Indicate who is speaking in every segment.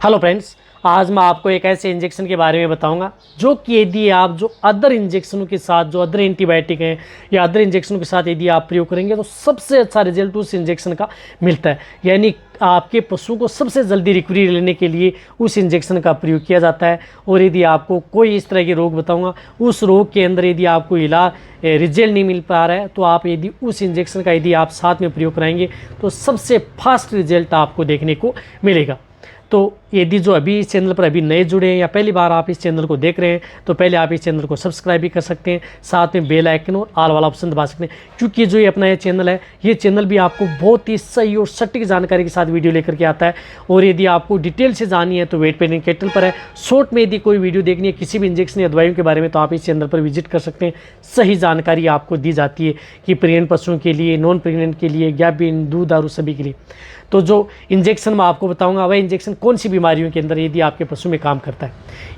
Speaker 1: Hello friends, आज मैं आपको एक ऐसे इंजेक्शन के बारे में बताऊंगा जो कि यदि आप जो अदर इंजेक्शनों के साथ, जो अदर एंटीबायोटिक हैं या अदर इंजेक्शनों के साथ यदि आप प्रयोग करेंगे तो सबसे अच्छा रिजल्ट उस इंजेक्शन का मिलता है। यानी आपके पशु को सबसे जल्दी रिकवरी लेने के लिए उस इंजेक्शन का प्रयोग किया जाता है। और यदि आपको कोई इस तरह के रोग बताऊँगा, उस रोग के अंदर यदि आपको इलाज रिजल्ट नहीं मिल पा रहा है तो आप यदि उस इंजेक्शन का यदि आप साथ में प्रयोग कराएंगे तो सबसे फास्ट रिजल्ट आपको देखने को मिलेगा। तो यदि जो अभी इस चैनल पर अभी नए जुड़े हैं या पहली बार आप इस चैनल को देख रहे हैं तो पहले आप इस चैनल को सब्सक्राइब भी कर सकते हैं, साथ में बेल आइकन और ऑल वाला ऑप्शन दबा सकते हैं, क्योंकि जो ये अपना ये चैनल है, ये चैनल भी आपको बहुत ही सही और सटीक जानकारी के साथ वीडियो लेकर के आता है। और यदि आपको डिटेल से जानी है तो वेट पेन एंड कैटल पर है। शॉर्ट में यदि कोई वीडियो देखनी है किसी भी इंजेक्शन या दवाइयों के बारे में तो आप इस चैनल पर विजिट कर सकते हैं। सही जानकारी आपको दी जाती है कि प्रेग्नेंट पशुओं के लिए, नॉन प्रेग्नेंट के लिए, गैप दूध दारू सभी के लिए। तो जो इंजेक्शन मैं आपको बताऊंगा वह इंजेक्शन कौन सी बीमारियों के अंदर यदि आपके पशु में काम करता है।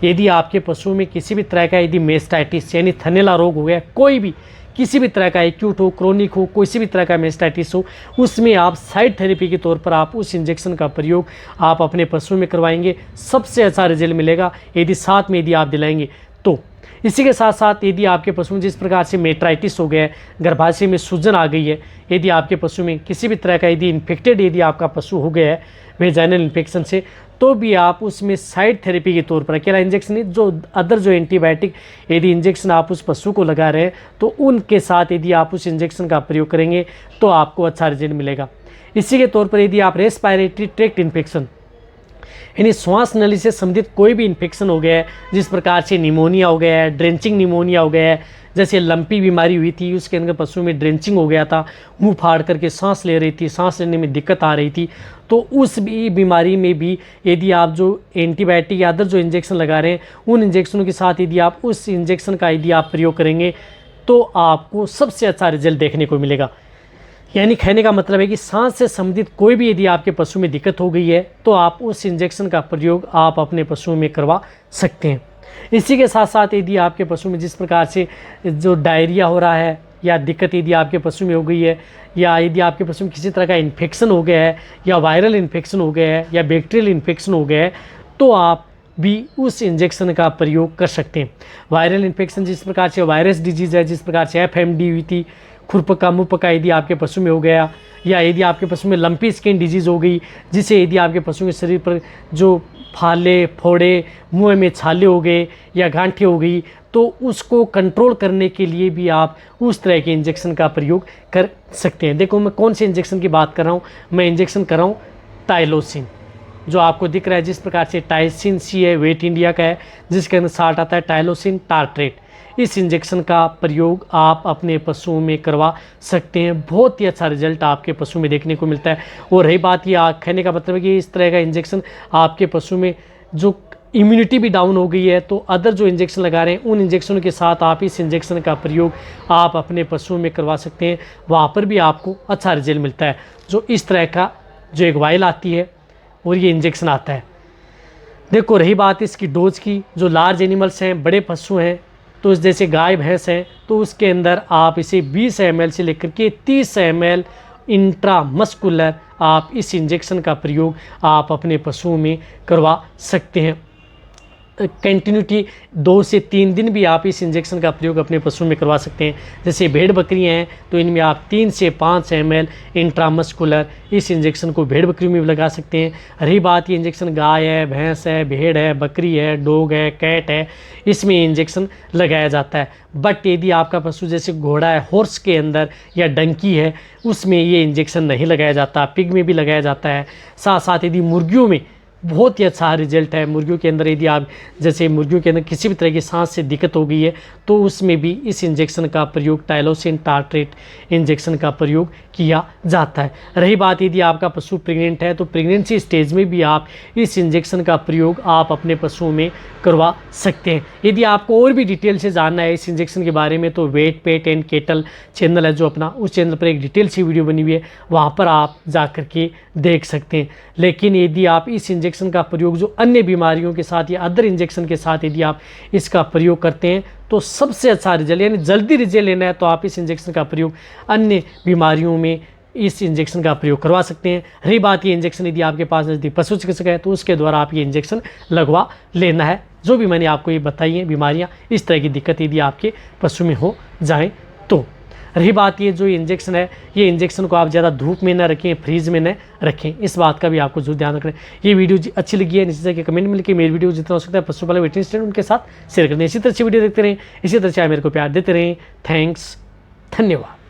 Speaker 1: यदि आपके पशु में किसी भी तरह का यदि मेस्टाइटिस यानी थनैला रोग हो गया, कोई भी किसी भी तरह का एक्यूट हो, क्रोनिक हो, किसी भी तरह का मेस्टाइटिस हो, उसमें आप साइड थेरेपी के तौर पर आप उस इंजेक्शन का प्रयोग आप अपने पशु में करवाएंगे, सबसे अच्छा रिजल्ट मिलेगा यदि साथ में यदि आप दिलाएंगे तो। इसी के साथ साथ यदि आपके पशु में जिस प्रकार से मेट्राइटिस हो गया है, गर्भाशय में सूजन आ गई है, यदि आपके पशु में किसी भी तरह का यदि इन्फेक्टेड यदि आपका पशु हो गया है वेजाइनल इन्फेक्शन से, तो भी आप उसमें साइड थेरेपी के तौर पर अकेला इंजेक्शन नहीं, जो अदर जो एंटीबायोटिक यदि इंजेक्शन आप उस पशु को लगा रहे हैं तो उनके साथ यदि आप उस इंजेक्शन का प्रयोग करेंगे तो आपको अच्छा रिजल्ट मिलेगा। इसी के तौर पर यदि आप रेस्पिरेटरी ट्रैक्ट इन्फेक्शन यानी श्वास नली से संबंधित कोई भी इन्फेक्शन हो गया है, जिस प्रकार से निमोनिया हो गया है, ड्रेंचिंग निमोनिया हो गया है, जैसे लंपी बीमारी हुई थी उसके अंदर पशु में ड्रेंचिंग हो गया था, मुंह फाड़ करके सांस ले रही थी, सांस लेने में दिक्कत आ रही थी, तो उस बीमारी में भी यदि आप जो एंटीबायोटिक या अदर जो इंजेक्शन लगा रहे हैं उन इंजेक्शनों के साथ यदि आप उस इंजेक्शन का यदि आप प्रयोग करेंगे तो आपको सबसे अच्छा रिजल्ट देखने को मिलेगा। यानी कहने का मतलब है कि सांस से संबंधित कोई भी यदि आपके पशु में दिक्कत हो गई है तो आप उस इंजेक्शन का प्रयोग आप अपने पशुओं में करवा सकते हैं। इसी के साथ साथ यदि आपके पशु में जिस प्रकार से जो डायरिया हो रहा है या दिक्कत यदि आपके पशु में हो गई है, या यदि आपके पशु में किसी तरह का इन्फेक्शन हो गया है या वायरल इन्फेक्शन हो गया है या बैक्टीरियल इन्फेक्शन हो गया है, तो आप भी उस इंजेक्शन का प्रयोग कर सकते हैं। वायरल इन्फेक्शन जिस प्रकार से वायरस डिजीज़ है, जिस प्रकार से FMD हुई थी, खुरपका मुँहपका यदि आपके पशु में हो गया, या यदि आपके पशु में लंपी स्किन डिजीज़ हो गई, जिसे यदि आपके पशु के शरीर पर जो फाले फोड़े, मुंह में छाले हो गए या गांठें हो गई, तो उसको कंट्रोल करने के लिए भी आप उस तरह के इंजेक्शन का प्रयोग कर सकते हैं। देखो मैं कौन से इंजेक्शन की बात कर रहा हूँ, मैं इंजेक्शन कर रहा हूँ टाइलोसिन, जो आपको दिख रहा है जिस प्रकार से टाइसिन सी है, वेट इंडिया का है, जिसके अंदर साथ आता है टाइलोसिन टार्ट्रेट। इस इंजेक्शन का प्रयोग आप अपने पशुओं में करवा सकते हैं, बहुत ही अच्छा रिजल्ट आपके पशु में देखने को मिलता है। और रही बात ये कहने का मतलब है कि इस तरह का इंजेक्शन आपके पशु में जो इम्यूनिटी भी डाउन हो गई है तो अदर जो इंजेक्शन लगा रहे हैं उन इंजेक्शनों के साथ आप इस इंजेक्शन का प्रयोग आप अपने पशुओं में करवा सकते हैं, वहाँ पर भी आपको अच्छा रिजल्ट मिलता है। जो इस तरह का जो एक वायल आती है और ये इंजेक्शन आता है। देखो रही बात इसकी डोज की, जो लार्ज एनिमल्स हैं, बड़े पशु हैं, तो जैसे गाय भैंस हैं, तो उसके अंदर आप इसे 20 ml से लेकर के 30 ml इंट्रामस्कुलर आप इस इंजेक्शन का प्रयोग आप अपने पशुओं में करवा सकते हैं। कंटिन्यूटी 2 से 3 दिन भी आप इस इंजेक्शन का प्रयोग अपने पशु में करवा सकते हैं। जैसे भेड़ बकरियां हैं तो इनमें आप 3 से 5 ml इंट्रामस्कुलर इस इंजेक्शन को भेड़ बकरियों में भी लगा सकते हैं। रही बात ये इंजेक्शन गाय है, भैंस है, भेड़ है, बकरी है, डॉग है, कैट है, इसमें इंजेक्शन लगाया जाता है। बट यदि आपका पशु जैसे घोड़ा है, हॉर्स के अंदर या डंकी है, उसमें ये इंजेक्शन नहीं लगाया जाता, पिग में भी लगाया जाता है। साथ साथ यदि मुर्गियों में बहुत ही अच्छा रिजल्ट है, मुर्गियों के अंदर यदि आप जैसे मुर्गियों के अंदर किसी भी तरह की सांस से दिक्कत हो गई है तो उसमें भी इस इंजेक्शन का प्रयोग टाइलोसिन टार्ट्रेट इंजेक्शन का प्रयोग किया जाता है। रही बात यदि आपका पशु प्रेग्नेंट है तो प्रेगनेंसी स्टेज में भी आप इस इंजेक्शन का प्रयोग आप अपने पशुओं में करवा सकते हैं। यदि आपको और भी डिटेल से जानना है इस इंजेक्शन के बारे में तो vet pet and cattle channel है जो अपना, उस चैनल पर एक डिटेल सी वीडियो बनी हुई है, वहाँ पर आप जा कर के देख सकते हैं। लेकिन यदि आप इस इंजेक्शन का प्रयोग जो अन्य बीमारियों के साथ या अदर इंजेक्शन के साथ यदि आप इसका प्रयोग करते हैं तो सबसे अच्छा रिजल्ट, यानी जल्दी रिजल्ट लेना है तो आप इस इंजेक्शन का प्रयोग अन्य बीमारियों में इस इंजेक्शन का प्रयोग करवा सकते हैं। रही बात ये इंजेक्शन यदि आपके पास नज़दीक पशु चिकित्सक है तो उसके द्वारा आप ये इंजेक्शन लगवा लेना है। जो भी मैंने आपको ये बताई हैं बीमारियाँ, इस तरह की दिक्कत यदि आपके पशु में हो जाए तो। रही बात ये जो इंजेक्शन है, ये इंजेक्शन को आप ज़्यादा धूप में न रखें, फ्रीज में न रखें, इस बात का भी आपको जरूर ध्यान रखना है। ये वीडियो अच्छी लगी है नीचे के कमेंट में लिखिए। मेरी वीडियो जितना हो सकता है पशुपालक वेटरनरी स्टूडेंट उनके साथ शेयर करते हैं। इसी तरह से वीडियो देखते रहें, इसी तरह से आप मेरे को प्यार देते रहें। थैंक्स, धन्यवाद।